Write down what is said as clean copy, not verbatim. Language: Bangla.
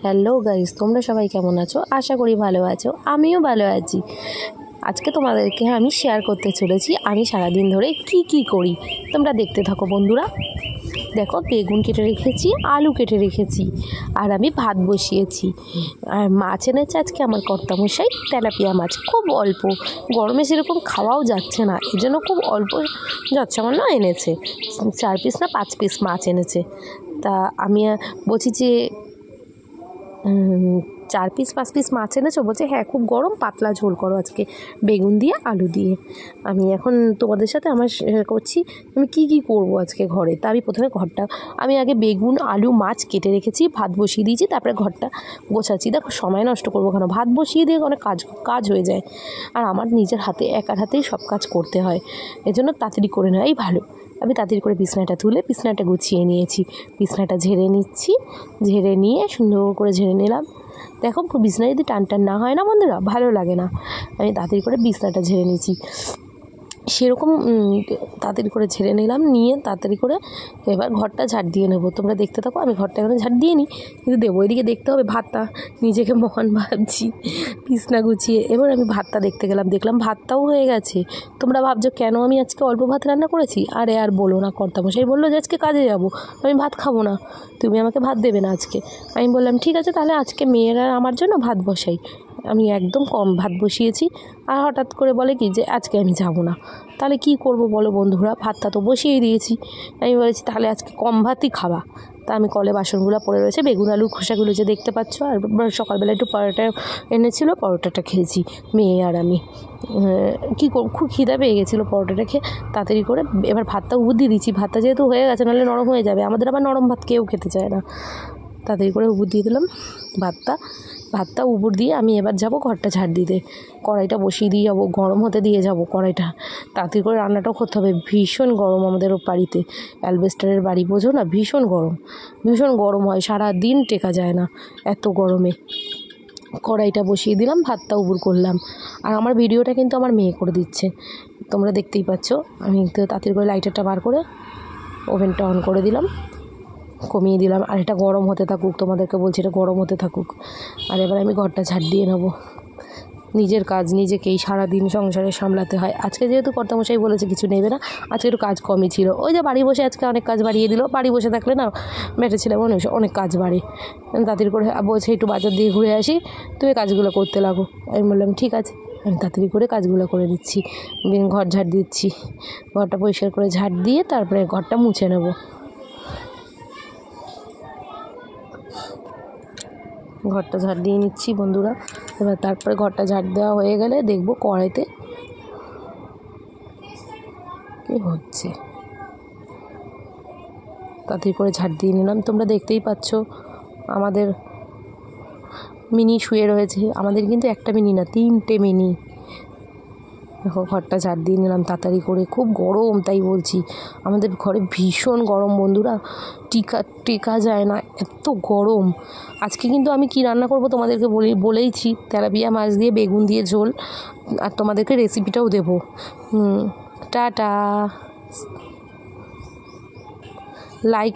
হ্যালো গাইস, তোমরা সবাই কেমন আছো? আশা করি ভালো আছো। আমিও ভালো আছি। আজকে তোমাদেরকে আমি শেয়ার করতে চলেছি আমি সারাদিন ধরে কি করি। তোমরা দেখতে থাকো বন্ধুরা। দেখো, বেগুন কেটে রেখেছি, আলু কেটে রেখেছি, আর আমি ভাত বসিয়েছি। আর মাছ এনেছে আজকে আমার কর্তামশাই, তেলাপিয়া মাছ, খুব অল্প। গরমে সেরকম খাওয়াও যাচ্ছে না, এই জন্য খুব অল্প যৎসামান্য এনেছে। 4 পিস না 5 পিস মাছ এনেছে। তা আমি বলছি যে 4 পিস 5 পিস মাছ এনেছো? বলছে হ্যাঁ, খুব গরম, পাতলা ঝোল করো আজকে বেগুন দিয়ে আলু দিয়ে। আমি এখন তোমাদের সাথে আমার শেয়ার করছি আমি কি করবো আজকে ঘরে। তা আমি প্রথমে আমি আগে বেগুন আলু মাছ কেটে রেখেছি, ভাত বসিয়ে দিয়েছি, তারপরে ঘরটা গোছাচ্ছি। দেখো, সময় নষ্ট করবো কেন, ভাত বসিয়ে দিয়ে অনেক কাজ হয়ে যায়। আর আমার নিজের হাতে একার হাতেই সব কাজ করতে হয়, এজন্য তাড়াতাড়ি করে নেওয়াই ভালো। আমি তাড়াতাড়ি করে বিছনাটা তুলে বিছনাটা গুছিয়ে নিয়েছি। বিছনাটা ঝেড়ে নিচ্ছি, ঝেড়ে নিয়ে সুন্দর করে ঝেড়ে নিলাম। দেখো, বিছনা যদি টান না হয় না বন্ধুরা, ভালো লাগে না। আমি তাড়াতাড়ি করে বিছনাটা ঝেড়ে নিয়েছি, সেরকম তাড়াতাড়ি করে ঝেড়ে নিলাম। নিয়ে তাড়াতাড়ি করে এবার ঘরটা ঝাড় দিয়ে নেবো। তোমরা দেখতে থাকো, আমি ঘরটা এখানে ঝাড় দিয়ে নিই, কিন্তু দেবো এদিকে দেখতে হবে ভাতটা। নিজেকে মহান ভাবছি বিছনা গুছিয়ে। এবার আমি ভাতটা দেখলাম ভাতটাও হয়ে গেছে। তোমরা ভাবছো কেন আমি আজকে অল্প ভাত রান্না করেছি? আরে আর বলো না, কর্তামশাই বললো যে আজকে কাজে যাবো, আমি ভাত খাবো না, তুমি আমাকে ভাত দেবে না আজকে। আমি বললাম ঠিক আছে, তাহলে আজকে মেয়েরা আমার জন্য ভাত বসাই। আমি একদম কম ভাত বসিয়েছি। আর হঠাৎ করে বলে কি যে আজকে আমি যাব না। তাহলে কি করব বলো বন্ধুরা, ভাতটা তো বসিয়েই দিয়েছি। আমি বলেছি তাহলে আজকে কম ভাতই খাওয়া। তা আমি কলে বাসনগুলো পড়ে রয়েছে, বেগুন আলুর খোসাগুলো যে দেখতে পাচ্ছ। আর সকালবেলা একটু পরোটা এনেছিল, পরোটাটা খেয়েছি মেয়ে আর আমি। খুব খিদা পেয়ে গেছিলো পরোটাটা খেয়ে। তাড়াতাড়ি করে এবার ভাতটা উবুর দিয়ে দিচ্ছি। ভাতটা যেহেতু হয়ে গেছে, নাহলে নরম হয়ে যাবে, আমাদের আবার নরম ভাত কেউ খেতে চায় না। তাড়াতাড়ি করে উবুর দিয়ে দিলাম ভাতটা উবুর দিয়ে আমি এবার যাব ঘরটা ঝাড় দিতে। কড়াইটা বসিয়ে দিয়ে যাবো, গরম হতে দিয়ে যাব কড়াইটা। তাড়াতাড়ি করে রান্নাটাও করতে হবে, ভীষণ গরম আমাদের বাড়িতে। অ্যালবেস্টারের বাড়ি, বোঝো না, ভীষণ গরম হয়, সারা দিন টেকা যায় না এত গরমে। কড়াইটা বসিয়ে দিলাম, ভাতটা উবুর করলাম। আর আমার ভিডিওটা কিন্তু আমার মেয়ে করে দিচ্ছে, তোমরা দেখতেই পাচ্ছ। আমি তো তাড়াতাড়ি করে লাইটারটা বার করে ওভেনটা অন করে দিলাম, কমিয়ে দিলাম। আর এটা গরম হতে থাকুক, তোমাদেরকে বলছি এটা গরম হতে থাকুক। আর এবার আমি ঘরটা ঝাড় দিয়ে নেবো। নিজের কাজ নিজেকেই সারাদিন সংসারে সামলাতে হয়। আজকে যেহেতু কর্তামশাই বলেছে কিছু নেবে না, আজকে একটু কাজ কমই ছিল। ওই যে বাড়ি বসে আজকে অনেক কাজ বাড়িয়ে দিল। বাড়ি বসে থাকলে না বেটা ছেলে মানুষ অনেক কাজ বাড়ে। তাড়াতাড়ি করে বলছে একটু বাজার দিয়ে ঘুরে আসি, তুমি কাজগুলো করতে লাগো। আমি বললাম ঠিক আছে, আমি তাড়াতাড়ি করে কাজগুলো করে দিচ্ছি। ঘর ঝাড় দিচ্ছি, ঘরটা পরিষ্কার করে ঝাড় দিয়ে তারপরে ঘরটা মুছে নেবো। ঘরটা ঝাড় দিয়ে নিচ্ছি বন্ধুরা। এবার তারপরে ঘরটা ঝাড় দেওয়া হয়ে গেলে দেখবো কড়াইতে কি হচ্ছে। তাড়াতাড়ি করে ঝাড় দিয়ে নিলাম। তোমরা দেখতেই পাচ্ছ আমাদের মিনি শুয়ে রয়েছে। আমাদের কিন্তু একটা মিনি না, 3টে মিনি। দেখো, ঘরটা ঝাড় দিয়ে নিলাম তাড়াতাড়ি করে। খুব গরম, তাই বলছি আমাদের ঘরে ভীষণ গরম বন্ধুরা, টেকা যায় না, এত গরম। আজকে কিন্তু আমি কি রান্না করব তোমাদেরকে বলেইছি, তেলাপিয়া মাছ দিয়ে বেগুন দিয়ে ঝোল। আর তোমাদেরকে রেসিপিটাও দেবো। Tata, like